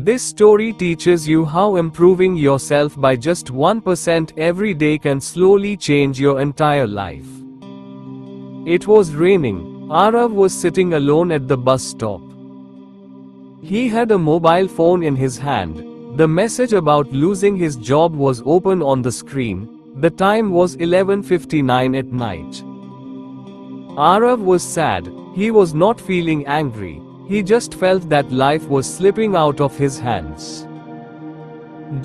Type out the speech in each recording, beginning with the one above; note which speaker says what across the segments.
Speaker 1: This story teaches you how improving yourself by just 1% every day can slowly change your entire life. It was raining. Aarav was sitting alone at the bus stop. He had a mobile phone in his hand. The message about losing his job was open on the screen. The time was 11:59 at night. Aarav was sad. He was not feeling angry. He just felt that life was slipping out of his hands.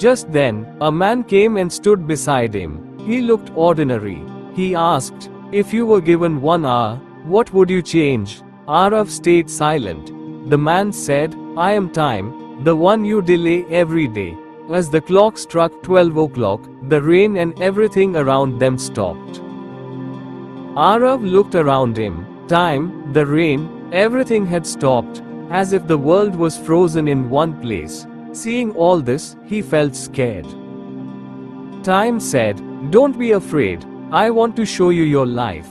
Speaker 1: Just then, a man came and stood beside him. He looked ordinary. He asked, "If you were given 1 hour, what would you change?" Aarav stayed silent. The man said, "I am time, the one you delay every day." As the clock struck 12 o'clock, the rain and everything around them stopped. Aarav looked around him. Time, the rain, everything had stopped, as if the world was frozen in one place. Seeing all this, he felt scared. Time said, "Don't be afraid, I want to show you your life."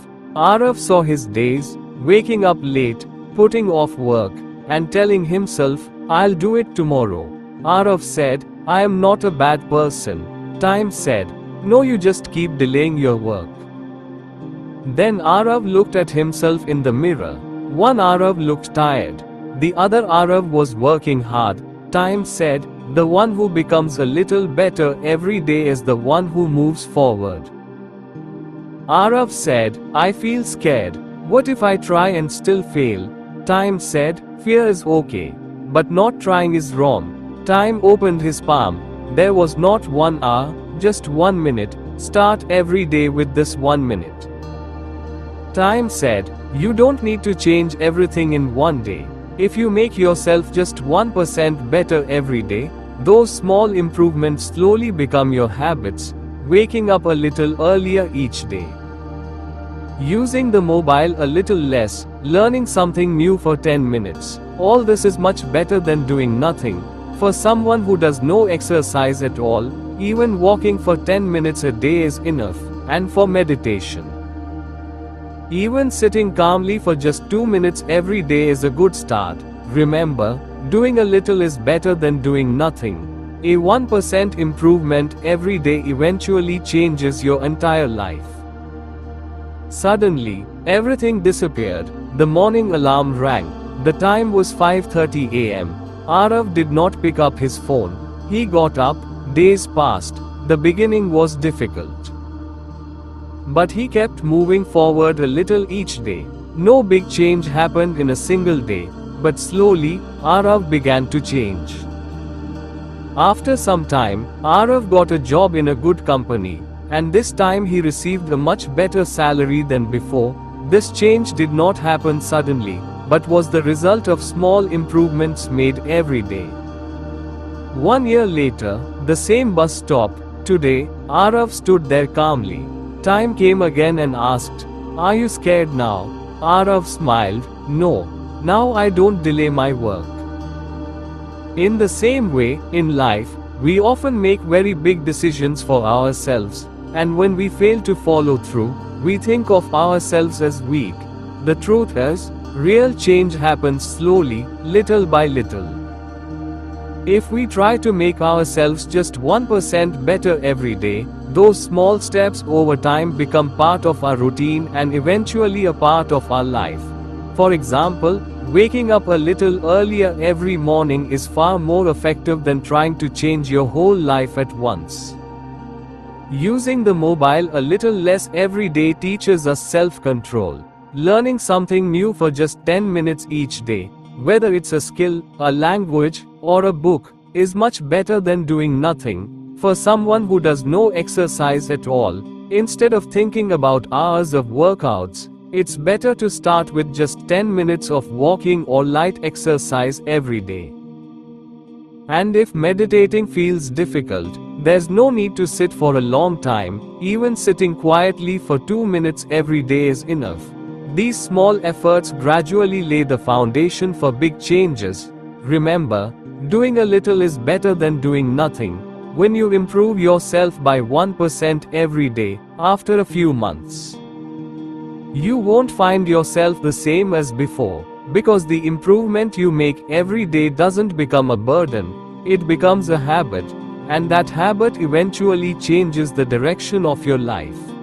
Speaker 1: Aarav saw his days, waking up late, putting off work, and telling himself, "I'll do it tomorrow." Aarav said, "I am not a bad person." Time said, "No, you just keep delaying your work." Then Aarav looked at himself in the mirror. One Aarav looked tired. The other Aarav was working hard. Time said, "The one who becomes a little better every day is the one who moves forward." Aarav said, "I feel scared. What if I try and still fail?" Time said, "Fear is okay, but not trying is wrong." Time opened his palm. There was not 1 hour, just 1 minute. Start every day with this 1 minute. Time said, "You don't need to change everything in one day. If you make yourself just 1% better every day, those small improvements slowly become your habits, waking up a little earlier each day, using the mobile a little less, learning something new for 10 minutes. All this is much better than doing nothing. For someone who does no exercise at all, even walking for 10 minutes a day is enough. And for meditation, even sitting calmly for just 2 minutes every day is a good start. Remember, doing a little is better than doing nothing. A 1% improvement every day eventually changes your entire life. Suddenly, everything disappeared. The morning alarm rang. The time was 5:30 a.m. Aarav did not pick up his phone. He got up. Days passed. The beginning was difficult, but he kept moving forward a little each day. No big change happened in a single day, but slowly, Aarav began to change. After some time, Aarav got a job in a good company, and this time he received a much better salary than before. This change did not happen suddenly, but was the result of small improvements made every day. 1 year later, the same bus stop. Today, Aarav stood there calmly. Time came again and asked, "Are you scared now?" Aarav smiled, "No. Now I don't delay my work." In the same way, in life, we often make very big decisions for ourselves, and when we fail to follow through, we think of ourselves as weak. The truth is, real change happens slowly, little by little. If we try to make ourselves just 1% better every day, those small steps over time become part of our routine and eventually a part of our life. For example, waking up a little earlier every morning is far more effective than trying to change your whole life at once. Using the mobile a little less every day teaches us self-control. Learning something new for just 10 minutes each day, whether it's a skill, a language, or a book, is much better than doing nothing. For someone who does no exercise at all, instead of thinking about hours of workouts, it's better to start with just 10 minutes of walking or light exercise every day. And if meditating feels difficult, there's no need to sit for a long time. Even sitting quietly for 2 minutes every day is enough. These small efforts gradually lay the foundation for big changes. Remember, doing a little is better than doing nothing. When you improve yourself by 1% every day, after a few months, you won't find yourself the same as before, because the improvement you make every day doesn't become a burden. It becomes a habit, and that habit eventually changes the direction of your life.